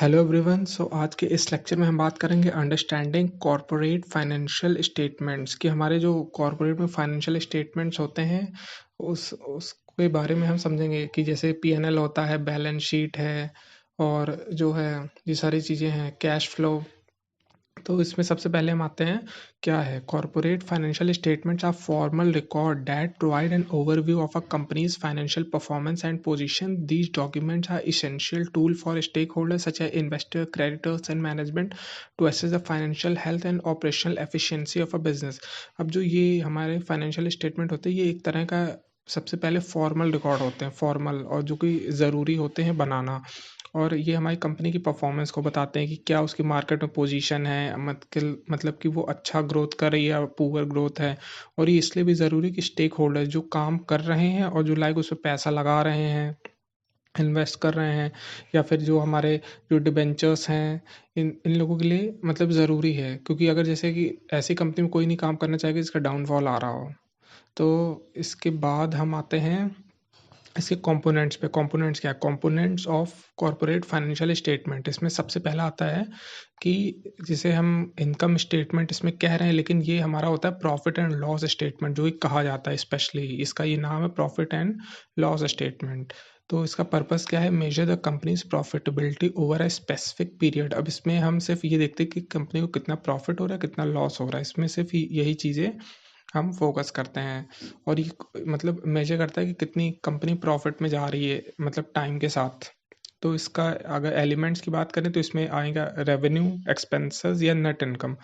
Hello everyone. आज के इस लेक्चर में हम बात करेंगे अंडरस्टैंडिंग कॉरपोरेट फाइनेंशियल स्टेटमेंट्स कि हमारे जो कॉरपोरेट में फाइनेंशियल स्टेटमेंट्स होते हैं उसके बारे में हम समझेंगे कि जैसे पीएनएल होता है, बैलेंस शीट है और जो है ये सारी चीज़ें हैं, कैश फ्लो। तो इसमें सबसे पहले हम आते हैं, क्या है corporate financial statements are formal record that provide an overview of a company's financial performance and position. These documents are essential tool for stakeholders such as investor, creditors and management to assess the financial health and operational efficiency of a business। अब जो ये हमारे financial statement होते हैं, ये एक तरह का सबसे पहले फॉर्मल रिकॉर्ड होते हैं, फॉर्मल और जो कि ज़रूरी होते हैं बनाना। और ये हमारी कंपनी की परफॉर्मेंस को बताते हैं कि क्या उसकी मार्केट में पोजीशन है, मतलब कि वो अच्छा ग्रोथ कर रही है या पुअर ग्रोथ है। और ये इसलिए भी ज़रूरी है कि स्टेक होल्डर जो काम कर रहे हैं और जो लाइक उसमें पैसा लगा रहे हैं, इन्वेस्ट कर रहे हैं, या फिर जो हमारे जो डिबेंचर्स हैं, इन इन लोगों के लिए मतलब ज़रूरी है। क्योंकि अगर जैसे कि ऐसी कंपनी में कोई नहीं काम करना चाहेगा जिसका डाउनफॉल आ रहा हो। तो इसके बाद हम आते हैं इसके कंपोनेंट्स पे। कंपोनेंट्स क्या है? Components of corporate financial statement. इसमें सबसे पहला आता है कि जिसे हम इनकम स्टेटमेंट इसमें कह रहे हैं, लेकिन ये हमारा होता है प्रॉफिट एंड लॉस स्टेटमेंट, जो कि कहा जाता है स्पेशली। इसका ये नाम है प्रॉफिट एंड लॉस स्टेटमेंट। तो इसका पर्पस क्या है? Measure the companies profitability over a specific period. अब इसमें हम सिर्फ ये देखते हैं कि कंपनी को कितना प्रॉफिट हो रहा है, कितना लॉस हो रहा है। इसमें सिर्फ यही चीज़ें हम फोकस करते हैं। और ये मतलब मेजर करता है कि कितनी कंपनी प्रॉफिट में जा रही है, मतलब टाइम के साथ। तो इसका अगर एलिमेंट्स की बात करें तो इसमें आएगा रेवेन्यू, एक्सपेंसेस या नेट इनकम।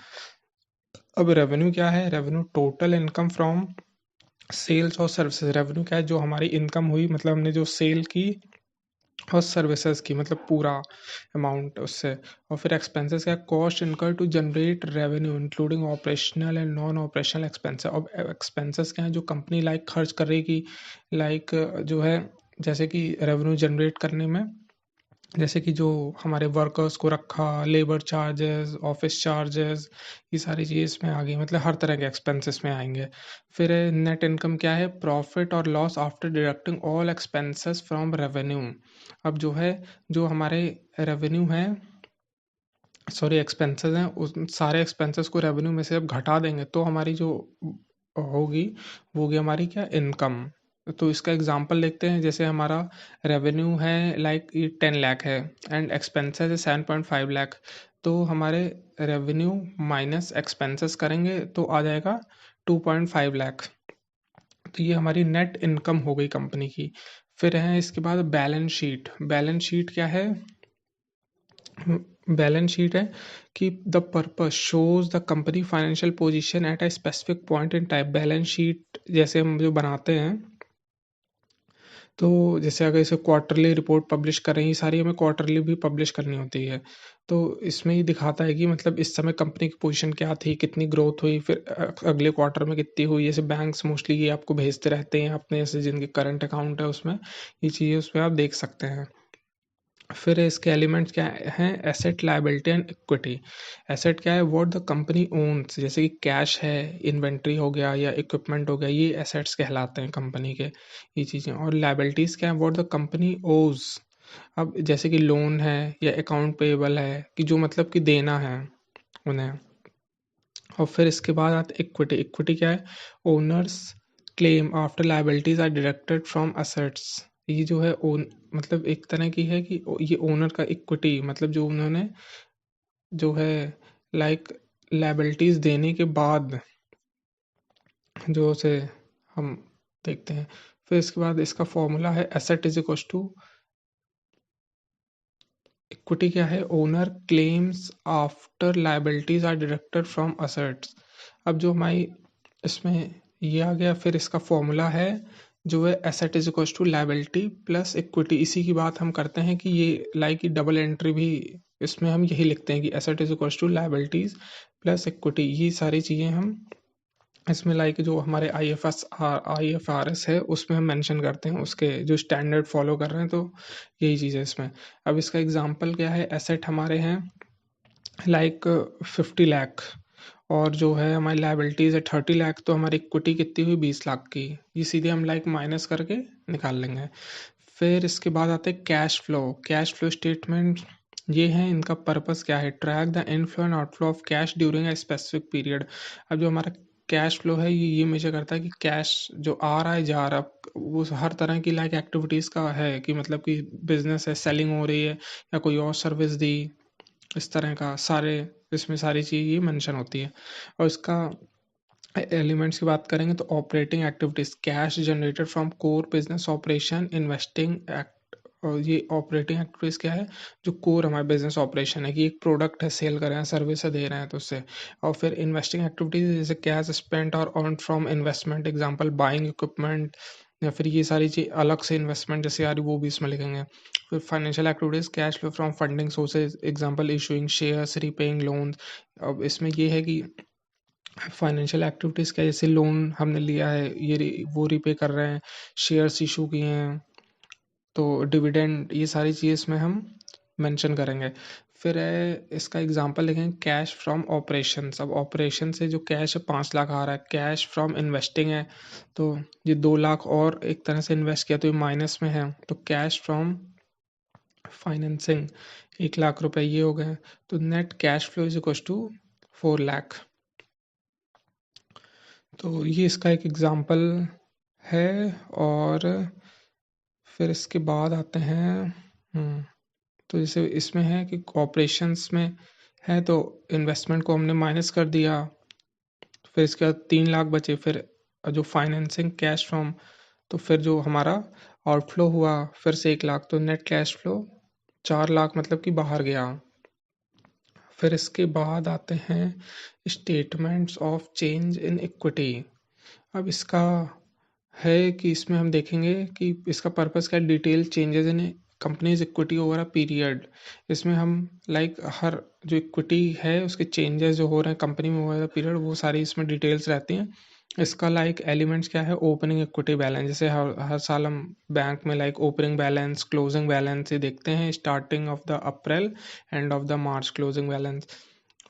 अब रेवेन्यू क्या है? Revenue total income from sales और सर्विसेज। रेवेन्यू क्या है? जो हमारी इनकम हुई, मतलब हमने जो सेल की और सर्विसेज की, मतलब पूरा अमाउंट उससे। और फिर एक्सपेंसेस क्या? Cost incur to generate revenue including operational and non operational expenses. अब एक्सपेंसेस क्या है? जो कंपनी लाइक खर्च कर रही की, लाइक जो है जैसे कि रेवेन्यू जनरेट करने में, जैसे कि जो हमारे वर्कर्स को रखा, लेबर चार्जेस, ऑफिस चार्जेस, ये सारी चीज़ इसमें आ गई, मतलब हर तरह के एक्सपेंसेस में आएंगे। फिर नेट इनकम क्या है? प्रॉफिट और loss after deducting all expenses from revenue. अब जो है, जो हमारे रेवेन्यू हैं, सॉरी एक्सपेंसेस हैं, उस सारे एक्सपेंसेस को रेवेन्यू में से अब घटा देंगे तो हमारी जो होगी वो होगी हमारी क्या? इनकम। तो इसका एग्जांपल देखते हैं। जैसे हमारा रेवेन्यू है लाइक 10 लाख है एंड एक्सपेंसेस है 7.5 लाख। तो हमारे रेवेन्यू माइनस एक्सपेंसेस करेंगे तो आ जाएगा 2.5 लाख। तो ये हमारी नेट इनकम हो गई कंपनी की। फिर है इसके बाद बैलेंस शीट। बैलेंस शीट क्या है? बैलेंस शीट है कि the purpose shows the company financial position at a specific point in time. Balance sheet जैसे हम जो बनाते हैं, तो जैसे अगर इसे क्वार्टरली रिपोर्ट पब्लिश कर रहे हैं, ये सारी हमें क्वार्टरली भी पब्लिश करनी होती है। तो इसमें ये दिखाता है कि मतलब इस समय कंपनी की पोजीशन क्या थी, कितनी ग्रोथ हुई, फिर अगले क्वार्टर में कितनी हुई। जैसे बैंक्स मोस्टली ये आपको भेजते रहते हैं अपने, जैसे जिनके करंट अकाउंट है उसमें ये चीज़ें उस पर आप देख सकते हैं। फिर इसके एलिमेंट्स क्या हैं? Asset, liability and equity. Asset क्या है? व्हाट द कंपनी ओन्स, जैसे कि कैश है, इन्वेंट्री हो गया या इक्विपमेंट हो गया, ये एसेट्स कहलाते हैं कंपनी के, ये चीज़ें। और लायबिलिटीज क्या है? व्हाट द कंपनी ओज। अब जैसे कि लोन है या अकाउंट पेएबल है, कि जो मतलब कि देना है उन्हें। और फिर इसके बाद आता है इक्विटी। इक्विटी क्या है? Owners claim after liabilities are deducted from assets. ये जो है ओन, मतलब एक तरह की है कि ये ओनर का इक्विटी, मतलब जो उन्होंने जो है लाइक लायबिलिटीज देने के बाद जो उसे हम देखते हैं। फिर इसके बाद इसका फॉर्मूला है asset is equal to equity क्या है? Owner claims after liabilities are deducted from assets. अब जो हमारी इसमें ये आ गया। फिर इसका फॉर्मूला है जो है asset is equal to liability plus equity. इसी की बात हम करते हैं कि ये लाइक की डबल एंट्री भी, इसमें हम यही लिखते हैं कि asset is equal to liabilities plus equity. ये सारी चीज़ें हम इसमें लाइक जो हमारे IFRS है उसमें हम मेंशन करते हैं, उसके जो स्टैंडर्ड फॉलो कर रहे हैं। तो यही चीज़ है इसमें। अब इसका एग्जांपल क्या है? एसेट हमारे हैं लाइक 50 लाख, और जो है हमारी लायबिलिटीज़ है 30 लाख। तो हमारी इक्विटी कितनी हुई? 20 लाख की। ये सीधे हम लाइक माइनस करके निकाल लेंगे। फिर इसके बाद आते हैं cash flow. Cash flow statement ये हैं, इनका पर्पस क्या है? Track the inflow and outflow of cash during a specific period. अब जो हमारा कैश फ्लो है ये मेजर करता है कि कैश जो आ रहा है जा रहा है, वो हर तरह की लाइक एक्टिविटीज़ का है कि मतलब कि बिजनेस है, सेलिंग हो रही है या कोई और सर्विस दी, इस तरह का सारे इसमें सारी चीज़ ये मेंशन होती है। और इसका एलिमेंट्स की बात करेंगे तो operating activities, cash generated from core business operation, investing act. और ये ऑपरेटिंग एक्टिविटीज क्या है? जो कोर हमारे बिजनेस ऑपरेशन है कि एक प्रोडक्ट है सेल कर रहे हैं, सर्विस है दे रहे हैं तो उससे। और फिर इन्वेस्टिंग एक्टिविटीज जैसे कैश स्पेंट और earn from investment, example buying equipment, या फिर ये सारी चीज अलग से इन्वेस्टमेंट जैसे आ रही वो भी इसमें लिखेंगे। फिर financial activities, cash flow from funding sources, example issuing shares, repaying loans. अब इसमें ये है कि फाइनेंशियल एक्टिविटीज़ क्या, जैसे लोन हमने लिया है वो रिपे कर रहे हैं, शेयर्स इशू किए हैं, तो डिविडेंड, ये सारी चीज़ इसमें हम मेंशन करेंगे। फिर है इसका एग्जांपल लिखेंगे कैश फ्रॉम ऑपरेशंस। अब ऑपरेशन से जो कैश है 5 लाख आ रहा है, कैश फ्रॉम इन्वेस्टिंग है तो ये 2 लाख और एक तरह से इन्वेस्ट किया तो ये माइनस में है, तो कैश फ्रॉम फाइनेंसिंग 1 लाख रुपए ये हो गए, तो net cash flow is equal to 4 lakh. तो ये इसका एक एग्जाम्पल है। और फिर इसके बाद आते हैं तो जैसे इसमें है कि ऑपरेशंस में है तो इन्वेस्टमेंट को हमने माइनस कर दिया, फिर इसके बाद 3 लाख बचे, फिर जो फाइनेंसिंग कैश फ्रॉम, तो फिर जो हमारा आउटफ्लो हुआ फिर से 1 लाख, तो नेट कैश फ्लो 4 लाख मतलब कि बाहर गया। फिर इसके बाद आते हैं statements of change in equity. अब इसका है कि इसमें हम देखेंगे कि इसका पर्पस क्या है, detail changes in companies equity over a period. इसमें हम लाइक हर जो इक्विटी है उसके चेंजेस जो हो रहे हैं कंपनी में ओवर अ पीरियड वो सारी इसमें डिटेल्स रहती हैं। इसका लाइक एलिमेंट्स क्या है, ओपनिंग इक्विटी बैलेंस, जैसे हर साल हम बैंक में like opening balance closing balance ये देखते हैं, starting of the April end of the March closing balance.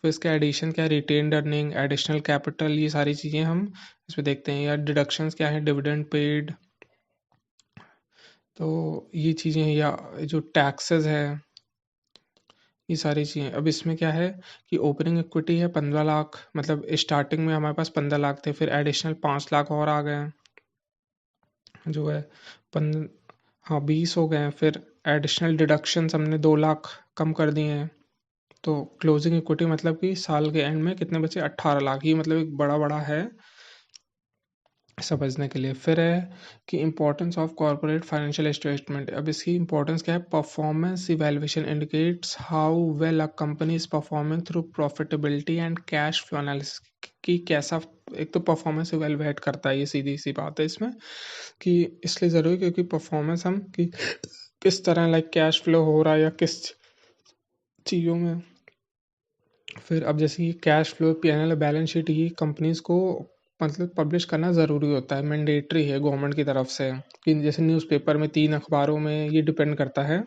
फिर इसका एडिशन क्या है, रिटेन्ड अर्निंग, एडिशनल कैपिटल, ये सारी चीज़ें हम इसमें देखते हैं। या डिडक्शंस क्या है, डिविडेंड पेड, तो ये चीज़ें, या जो टैक्सेस है ये सारी चीज़ें। अब इसमें क्या है कि ओपनिंग इक्विटी है 15 लाख, मतलब स्टार्टिंग में हमारे पास 15 लाख थे, फिर एडिशनल 5 लाख और आ गए जो है पन हाँ 20 हो गए हैं। फिर एडिशनल डिडक्शंस हमने 2 लाख कम कर दिए हैं, तो क्लोजिंग इक्विटी मतलब कि साल के एंड में कितने बचे, 18 लाख। ये मतलब एक बड़ा बड़ा है समझने के लिए। फिर है कि importance of corporate financial statement. अब इसकी इंपॉर्टेंस क्या है, performance evaluation indicates how well a company is performing through profitability and cash flow analysis. कि कैसा, एक तो परफॉर्मेंस इवैल्यूएट करता है, ये सीधी सी बात है इसमें कि इसलिए ज़रूरी क्योंकि परफॉर्मेंस हम कि किस तरह लाइक कैश फ्लो हो रहा है या किस चीज़ों में। फिर अब जैसे कि cash flow, PNL, balance sheet, ये कंपनीज को मतलब पब्लिश करना ज़रूरी होता है, मैंडेटरी है गवर्नमेंट की तरफ से, कि जैसे न्यूज़पेपर में 3 अखबारों में ये डिपेंड करता है।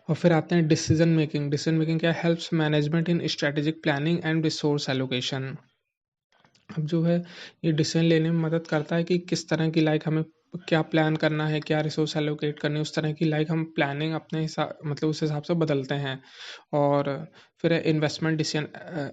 और फिर आते हैं डिसीजन मेकिंग। डिसीजन मेकिंग क्या, helps management in strategic planning and resource allocation. अब जो है ये डिसीजन लेने में मदद करता है कि किस तरह की लाइक हमें क्या प्लान करना है, क्या रिसोर्स एलोकेट करनी है, उस तरह की लाइक हम प्लानिंग अपने हिसाब मतलब उस हिसाब से बदलते हैं। और फिर है investment decision,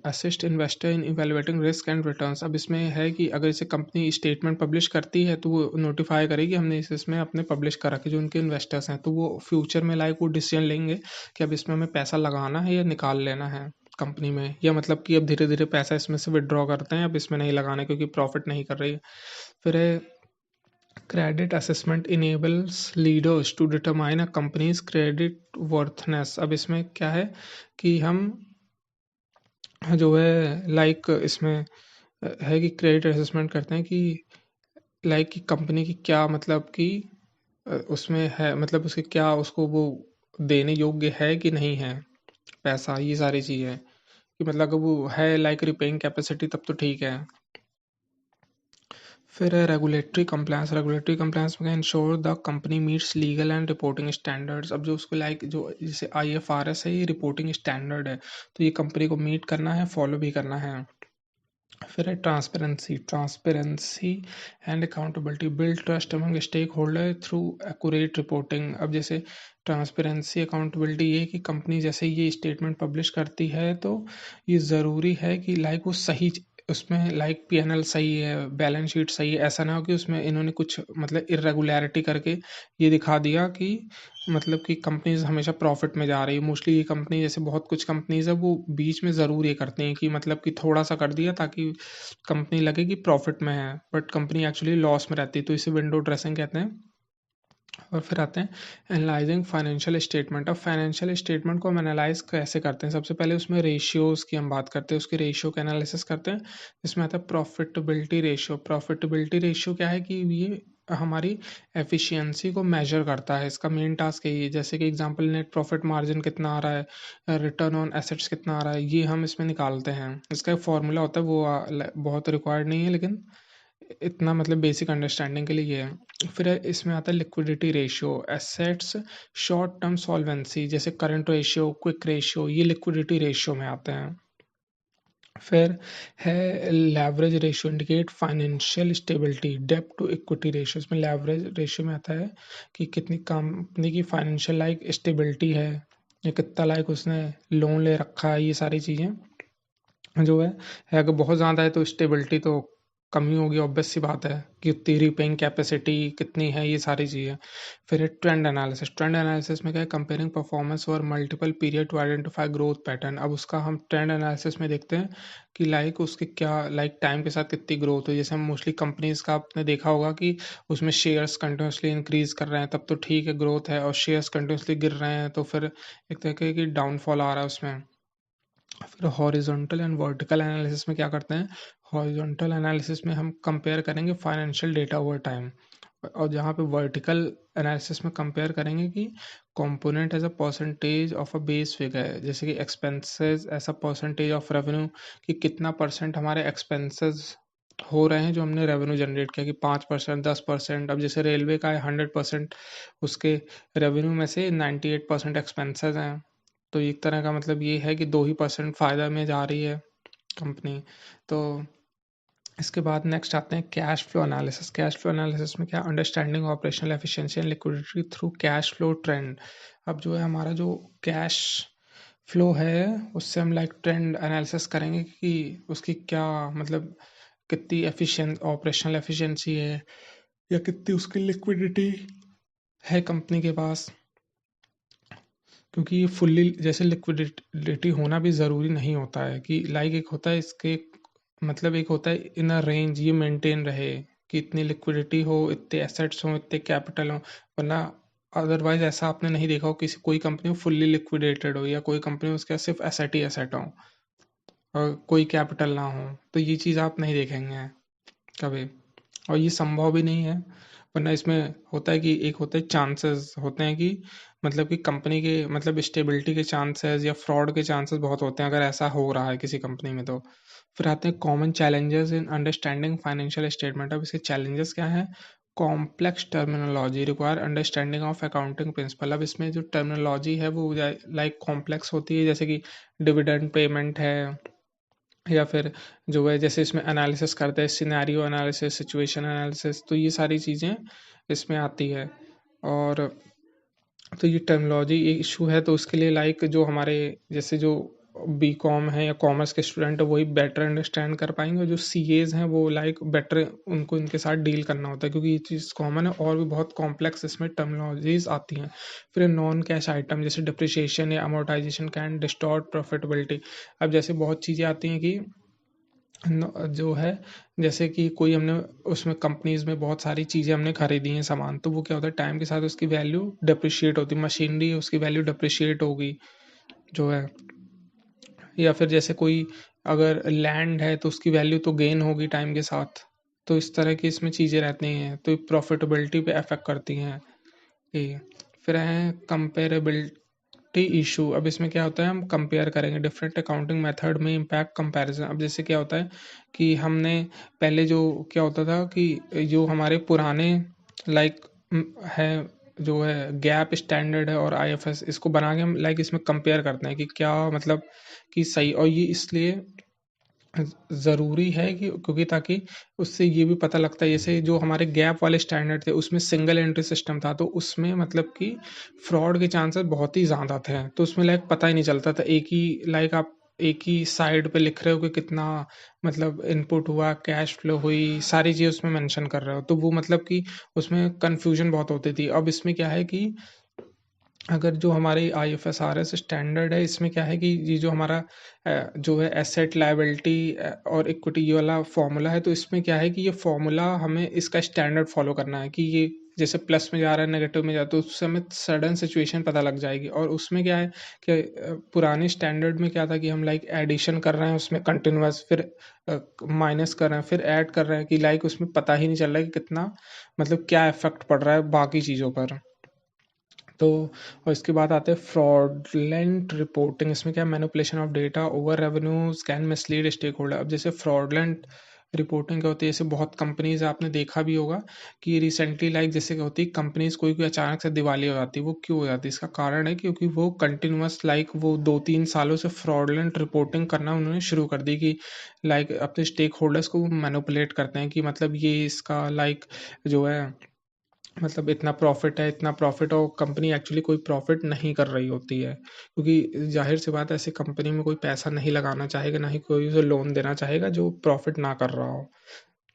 assist investor in evaluating risk and returns. अब इसमें है कि अगर इसे कंपनी स्टेटमेंट पब्लिश करती है तो वो नोटिफाई करेगी हमने इसमें अपने पब्लिश करा के जो उनके इन्वेस्टर्स हैं, तो वो फ्यूचर में लाइक वो डिसीजन लेंगे कि अब इसमें हमें पैसा लगाना है या निकाल लेना है कंपनी में, या मतलब कि अब धीरे धीरे पैसा इसमें से विड्रॉ करते हैं, अब इसमें नहीं लगाना क्योंकि प्रॉफिट नहीं कर रही है। फिर है credit assessment enables leaders to determine a company's credit worthiness. अब इसमें क्या है कि हम जो है लाइक इसमें है कि क्रेडिट असेसमेंट करते हैं कि लाइक कि कंपनी की क्या मतलब कि उसमें है मतलब उसके क्या उसको वो देने योग्य है कि नहीं है पैसा, ये सारी चीज़ें कि मतलब अगर वो है लाइक रिपेइंग कैपेसिटी तब तो ठीक है। फिर है रेगुलेटरी कंप्लायंस। रेगुलेटरी कंप्लायंस में ensure the company meets legal and reporting standards. अब जो उसको लाइक जो जैसे आईएफआरएस है ये रिपोर्टिंग स्टैंडर्ड है, तो ये कंपनी को मीट करना है, फॉलो भी करना है। फिर है transparency. Transparency and accountability build trust among stakeholder through accurate reporting. अब जैसे ट्रांसपेरेंसी अकाउंटेबिलिटी ये कि कंपनी जैसे ये स्टेटमेंट पब्लिश करती है तो ये ज़रूरी है कि लाइक वो सही उसमें लाइक पीएनएल सही है, बैलेंस शीट सही है, ऐसा ना हो कि उसमें इन्होंने कुछ मतलब इरेगुलरिटी करके ये दिखा दिया कि मतलब कि कंपनीज हमेशा प्रॉफिट में जा रही है। मोस्टली ये कंपनी जैसे बहुत कुछ कंपनीज है वो बीच में ज़रूर ये करती हैं कि मतलब कि थोड़ा सा कर दिया ताकि कंपनी लगे कि प्रॉफिट में है, बट कंपनी एक्चुअली लॉस में रहती है, तो इसे विंडो ड्रेसिंग कहते हैं। और फिर आते हैं एनालाइजिंग फाइनेंशियल स्टेटमेंट। अब फाइनेंशियल स्टेटमेंट को हम एनालाइज कैसे करते हैं? सबसे पहले उसमें रेशियोज़ की हम बात करते हैं, उसके रेशियो का एनालिसिस करते हैं। इसमें आता है प्रॉफिटेबिलिटी रेशियो। प्रॉफिटेबिलिटी रेशियो क्या है कि ये हमारी एफिशिएंसी को मेजर करता है, इसका मेन टास्क यही है। जैसे कि एग्जांपल नेट प्रॉफिट मार्जिन कितना आ रहा है, रिटर्न ऑन एसेट्स कितना आ रहा है, ये हम इसमें निकालते हैं। इसका एक फॉर्मूला होता है, वो बहुत रिक्वायर्ड नहीं है लेकिन इतना मतलब बेसिक अंडरस्टैंडिंग के लिए ये है। फिर इसमें आता है liquidity ratio, assets, short term solvency, जैसे करंट रेशियो, क्विक रेशियो, ये लिक्विडिटी रेशियो में आते हैं। फिर है leverage ratio, indicate financial stability. डेब्ट टू इक्विटी रेशियो, इसमें लेवरेज रेशियो में आता है कि कितनी कंपनी की फाइनेंशियल लाइक स्टेबिलिटी है, या कितना लाइक उसने लोन ले रखा है, ये सारी चीज़ें जो है अगर बहुत ज़्यादा है तो स्टेबिलिटी तो कमी होगी, ऑब्वियस सी बात है कि उतनी रीपेइंग कैपेसिटी कितनी है, ये सारी चीज़ें। फिर है ट्रेंड एनालिसिस। ट्रेंड एनालिसिस में क्या है, कंपेयरिंग परफॉर्मेंस और multiple period to identify growth pattern. अब उसका हम ट्रेंड एनालिसिस में देखते हैं कि लाइक उसके क्या लाइक टाइम के साथ कितनी ग्रोथ हुई। जैसे हम मोस्टली कंपनीज का आपने देखा होगा कि उसमें शेयर्स कंटिन्यूसली इंक्रीज कर रहे हैं तब तो ठीक है ग्रोथ है, और शेयर्स कंटिन्यूसली गिर रहे हैं तो फिर एक तरह की डाउनफॉल आ रहा है उसमें। फिर हॉरिजॉन्टल एंड वर्टिकल एनालिसिस में क्या करते हैं, हॉरिजॉन्टल एनालिसिस में हम कंपेयर करेंगे फाइनेंशियल डेटा ओवर टाइम, और जहाँ पे वर्टिकल एनालिसिस में कंपेयर करेंगे कि component as a percentage of a base figure है, जैसे कि expenses as a percentage of revenue, कि कितना परसेंट हमारे एक्सपेंसेस हो रहे हैं जो हमने रेवेन्यू जनरेट किया, कि 5%, 10%। अब जैसे रेलवे का है 100%, उसके रेवेन्यू में से 98% एक्सपेंसेस हैं, तो एक तरह का मतलब ये है कि 2% फ़ायदा में जा रही है कंपनी। तो इसके बाद नेक्स्ट आते हैं cash flow analysis. Cash flow analysis में क्या, understanding operational efficiency and liquidity through cash flow trend. अब जो है हमारा जो कैश फ्लो है उससे हम लाइक ट्रेंड एनालिसिस करेंगे कि उसकी क्या मतलब कितनी एफिशिएंट ऑपरेशनल एफिशिएंसी है, या कितनी उसकी लिक्विडिटी है कंपनी के पास। क्योंकि ये फुल्ली जैसे लिक्विडिटी होना भी ज़रूरी नहीं होता है, कि लाइक एक होता है इसके मतलब एक होता है इन अ रेंज ये मेंटेन रहे, कि इतनी लिक्विडिटी हो, इतने एसेट्स हों, इतने कैपिटल हों। वरना अदरवाइज ऐसा आपने नहीं देखा हो किसी कोई कंपनी फुल्ली लिक्विडेटेड हो, या कोई कंपनी उसके सिर्फ एसेट ही एसेट हो और कोई कैपिटल ना हो, तो ये चीज़ आप नहीं देखेंगे कभी, और ये संभव भी नहीं है। वरना इसमें होता है कि एक होता है चांसेस होते हैं कि मतलब कि कंपनी के मतलब स्टेबिलिटी के चांसेस या फ्रॉड के चांसेस बहुत होते हैं अगर ऐसा हो रहा है किसी कंपनी में तो। फिर आते हैं common challenges in understanding financial statement. अब इसके चैलेंजेस क्या हैं, complex terminology require understanding of accounting principle. अब इसमें जो टर्मिनोलॉजी है वो लाइक कॉम्प्लेक्स होती है, जैसे कि डिविडेंड पेमेंट है, या फिर जो है जैसे इसमें एनालिसिस करते हैं सिनेरियो एनालिसिस, सिचुएशन एनालिसिस, तो ये सारी चीज़ें इसमें आती है। और तो ये टर्मिनोलॉजी इशू है, तो उसके लिए लाइक जो हमारे जैसे जो बीकॉम है या कॉमर्स के स्टूडेंट है वही बेटर अंडरस्टैंड कर पाएंगे, और जो सीएज हैं वो लाइक बेटर उनको इनके साथ डील करना होता है, क्योंकि ये चीज़ कॉमन है और भी बहुत कॉम्प्लेक्स इसमें टर्मिनोलॉजीज आती हैं। फिर नॉन कैश आइटम जैसे डिप्रिसिएशन या अमोर्टाइजेशन कैन डिस्टॉर्ट प्रॉफिटेबिलिटी। अब जैसे बहुत चीज़ें आती हैं कि जो है जैसे कि कोई हमने उसमें कंपनीज में बहुत सारी चीज़ें हमने खरीदी हैं सामान, तो वो क्या होता है टाइम के साथ उसकी वैल्यू डिप्रिशिएट होती है, मशीनरी है उसकी वैल्यू डिप्रिशिएट होगी जो है। या फिर जैसे कोई अगर लैंड है तो उसकी वैल्यू तो गेन होगी टाइम के साथ। तो इस तरह की इसमें चीज़ें रहती हैं तो प्रॉफिटेबिलिटी पे अफेक्ट करती हैं ये। फिर है कंपेरेबिलिटी इशू। अब इसमें क्या होता है हम कंपेयर करेंगे डिफरेंट अकाउंटिंग मेथड में इम्पैक्ट कंपैरिजन। अब जैसे क्या होता है कि हमने पहले जो क्या होता था कि जो हमारे पुराने लाइक है जो है गैप स्टैंडर्ड है और आईएफएस, इसको बना के हम लाइक इसमें कंपेयर करते हैं कि क्या मतलब कि सही, और ये इसलिए ज़रूरी है कि क्योंकि ताकि उससे ये भी पता लगता है, जैसे जो हमारे गैप वाले स्टैंडर्ड थे उसमें सिंगल एंट्री सिस्टम था, तो उसमें मतलब कि फ्रॉड के चांसेस बहुत ही ज़्यादा थे। तो उसमें लाइक पता ही नहीं चलता था, एक ही लाइक आप एक ही साइड पे लिख रहे हो कि कितना मतलब इनपुट हुआ, कैश फ्लो हुई, सारी चीज़ उसमें मेंशन कर रहे हो, तो वो मतलब कि उसमें कन्फ्यूजन बहुत होती थी। अब इसमें क्या है कि अगर जो हमारे आईएफएसआरएस स्टैंडर्ड है, इसमें क्या है कि ये जो हमारा जो है एसेट लायबिलिटी और इक्विटी ये वाला फॉर्मूला है, तो इसमें क्या है कि ये फॉर्मूला हमें इसका स्टैंडर्ड फॉलो करना है कि ये जैसे प्लस में जा रहा है नेगेटिव में जा, तो उससे हमें सडन सिचुएशन पता लग जाएगी। और उसमें क्या है कि पुराने स्टैंडर्ड में क्या था कि हम लाइक एडिशन कर रहे हैं उसमें कंटिन्यूअस, फिर माइनस कर रहे हैं, फिर ऐड कर रहे हैं, कि लाइक उसमें पता ही नहीं चल रहा है कि कितना मतलब क्या इफेक्ट पड़ रहा है बाकी चीज़ों पर। तो और इसके बाद आते हैं फ्रॉडलेंट रिपोर्टिंग। इसमें क्या है, manipulation of data over revenues can mislead stakeholder. अब जैसे फ्रॉडलेंट रिपोर्टिंग क्या होती है, जैसे बहुत कंपनीज आपने देखा भी होगा कि रिसेंटली लाइक जैसे क्या होती है, कंपनीज कोई कोई अचानक से दिवाली हो जाती है। वो क्यों हो जाती है, इसका कारण है क्योंकि वो कंटिन्यूअस लाइक वो 2-3 सालों से फ्रॉडलेंट रिपोर्टिंग करना उन्होंने शुरू कर दी, कि लाइक अपने स्टेक होल्डर्स को मैनिपुलेट करते हैं कि मतलब ये इसका लाइक जो है मतलब इतना प्रॉफिट, और कंपनी एक्चुअली कोई प्रॉफिट नहीं कर रही होती है, क्योंकि जाहिर सी बात है ऐसी कंपनी में कोई पैसा नहीं लगाना चाहेगा, ना ही कोई उसे लोन देना चाहेगा जो प्रॉफिट ना कर रहा हो।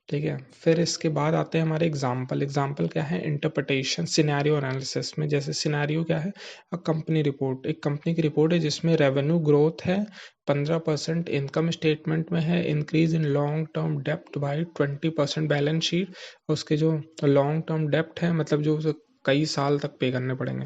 ठीक है, फिर इसके बाद आते हैं हमारे एग्जाम्पल। एग्जाम्पल क्या है, इंटरप्रिटेशन सिनेरियो एनालिसिस में। जैसे सिनेरियो क्या है, कंपनी रिपोर्ट, एक कंपनी की रिपोर्ट है जिसमें रेवेन्यू ग्रोथ है 15%, इनकम स्टेटमेंट में है इंक्रीज इन लॉन्ग टर्म डेप्ट बाई 20%, बैलेंस शीट उसके जो लॉन्ग टर्म डेप्ट है मतलब जो उसे कई साल तक पे करने पड़ेंगे,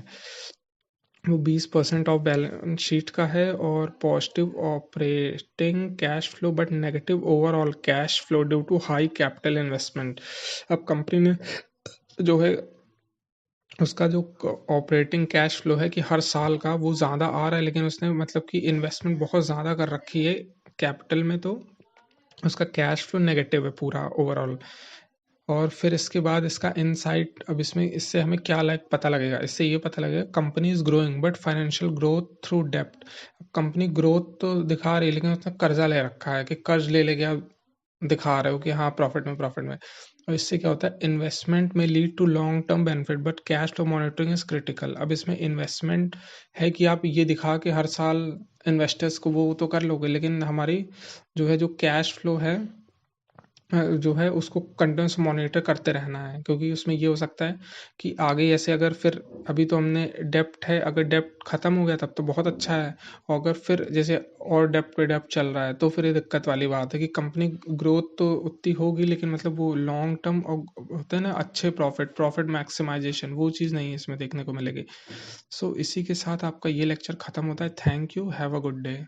वो 20% ऑफ बैलेंस शीट का है, और positive operating cash flow but negative overall cash flow due to high capital investment. अब कंपनी ने जो है उसका जो ऑपरेटिंग कैश फ्लो है कि हर साल का वो ज़्यादा आ रहा है, लेकिन उसने मतलब कि इन्वेस्टमेंट बहुत ज़्यादा कर रखी है कैपिटल में, तो उसका कैश फ्लो नेगेटिव है पूरा ओवरऑल। और फिर इसके बाद इसका इनसाइट, अब इसमें इससे हमें क्या लाइक पता लगेगा, इससे ये पता लगेगा company is growing but financial growth through डेप्ट। कंपनी ग्रोथ तो दिखा रही है, लेकिन उसने कर्जा ले रखा है, कि कर्ज ले लेके आप दिखा रहे हो कि हाँ प्रॉफिट में। और इससे क्या होता है, इन्वेस्टमेंट में lead to long term benefit but cash flow monitoring is critical. अब इसमें इन्वेस्टमेंट है कि आप ये दिखा के हर साल इन्वेस्टर्स को वो तो कर लोगे, लेकिन हमारी जो है जो कैश फ्लो है जो है उसको कंटिन्यूस मॉनिटर करते रहना है, क्योंकि उसमें ये हो सकता है कि आगे ऐसे अगर फिर अभी तो हमने डेप्ट है, अगर डेप्ट खत्म हो गया तब तो बहुत अच्छा है, और अगर फिर जैसे और डेप्ट पे डेप्ट चल रहा है तो फिर ये दिक्कत वाली बात है कि कंपनी ग्रोथ तो उतनी होगी, लेकिन मतलब वो लॉन्ग टर्म और होता है ना अच्छे प्रॉफिट मैक्सिमाइजेशन, वो चीज़ नहीं इसमें देखने को मिलेगी। सो इसी के साथ आपका ये लेक्चर खत्म होता है। Thank you, have a good day.